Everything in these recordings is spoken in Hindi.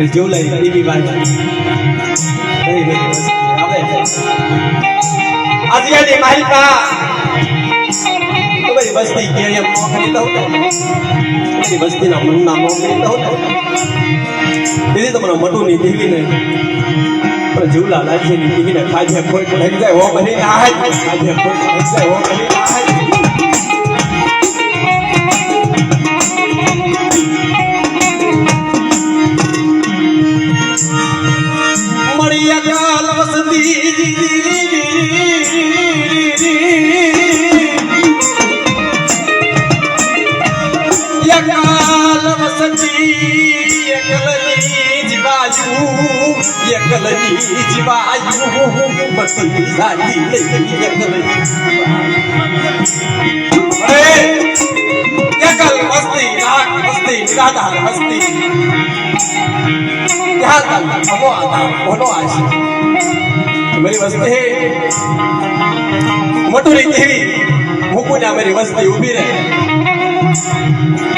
जो लई टीवी बाय आज ये दी माइल का तो भाई बस्ती के ये खरीद हो ये बस्ती ना मन नाम खरीद हो दीदी तो मन मटू नहीं टीवी ने पर झूला लाजे नहीं टीवी ने खाजे कोई लग जाए वो बनी ना है खाजे कोई लग जाए वो बनी ना है एकलनी जीवायु बसंती साली एकलनी एकल मस्ती नाक मस्ती निराधार हस्ती यहाँ तक हमो आता बोलो आशी मेरी वस्ती है मटुरी देवी मुकुना मेरी वस्ती उभी रहे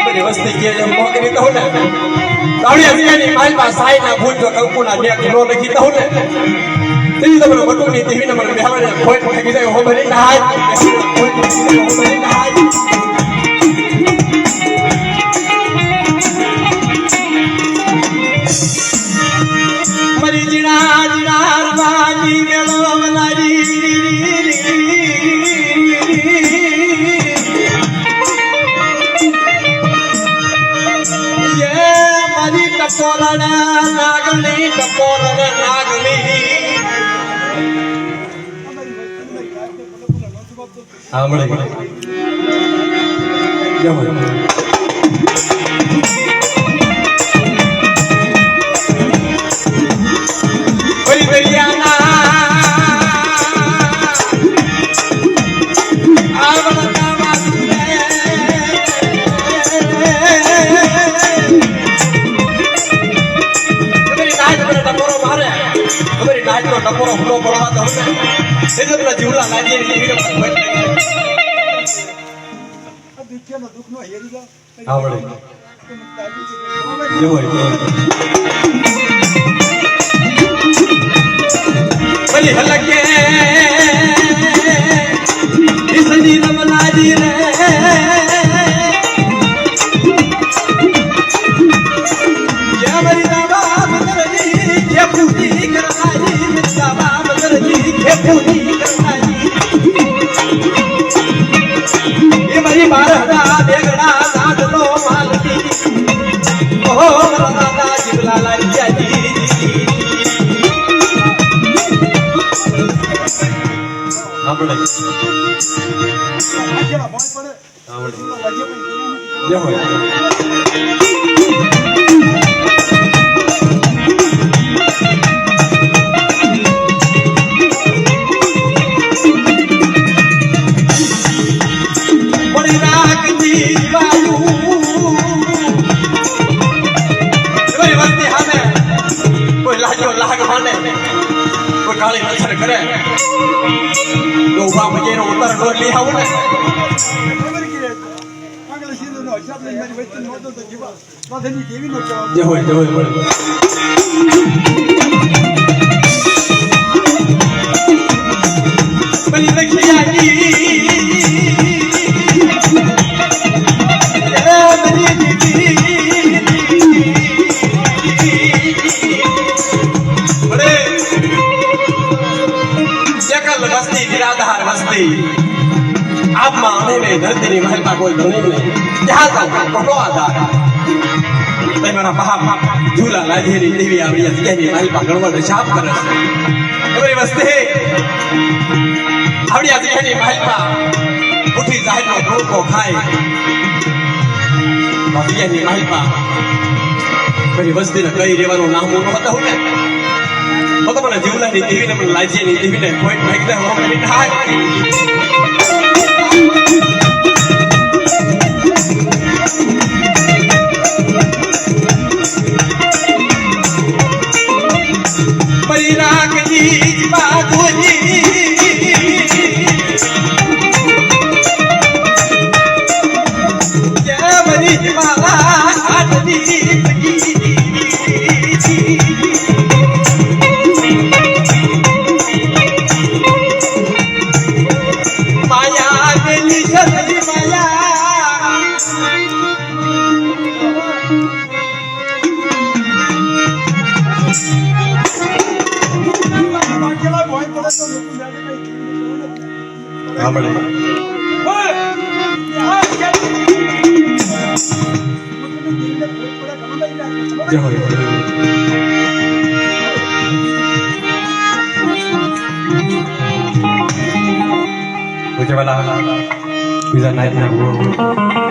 मेरी वस्ती किया जब मौके तो ना तावड़ी अभी नहीं माइल पास आए ना भूल जो कल्पना ने किलो लगी तो ने तेरी तो मन बटू नहीं तेरी न मन बिहार में कोई कोई की हो भरी ना है कोई कोई हो भरी ना है मरी जिना जिना रवानी गेलो मनारी टपोरण नागनी हाँ बड़े बड़ी बेरियाना टपोरो हुलो पड़वा तो ये तो ना झूला लाजे नहीं है अब देखिए ना दुख नो हेरीगा हां बड़े जो है बली हलके इस नीलम लाजी रे या मेरी बाबा बदरजी ये पूरी करनाई ये मरी मारदा बेगड़ा दाद लो मालती ओ मरदा जिबला लालिया जी आपड़े आजा फोन पड़े आवड़े जय हो काली नजर करे तो बाप मुझे रो उतर रो लिया हूं ना खबर की अगले सीधे नो सब ने मेरी बच्ची नो तो जीवा माधनी देवी नो जय हो बली देखिया जी आप माने में धरती नहीं महल का कोई धनी नहीं जहाँ तक फोटो आधार मैं मेरा बाप झूला लाजेरी देवी आवड़ी असली महल का गणवट छाप कर मेरी वस्ती आवड़ी असली महल का उठी जाहिर नो धूप को खाए असली महल का मेरी वस्ती न कई रेवानो नाम नो होता हूँ तो मैंने झूला नहीं देवी ने मन लाजेरी देवी ने कोई देखते हो मेरी खाए परिराग जी बाबूजी जय बनी माला આપણે જય હો બીજા નાયક ના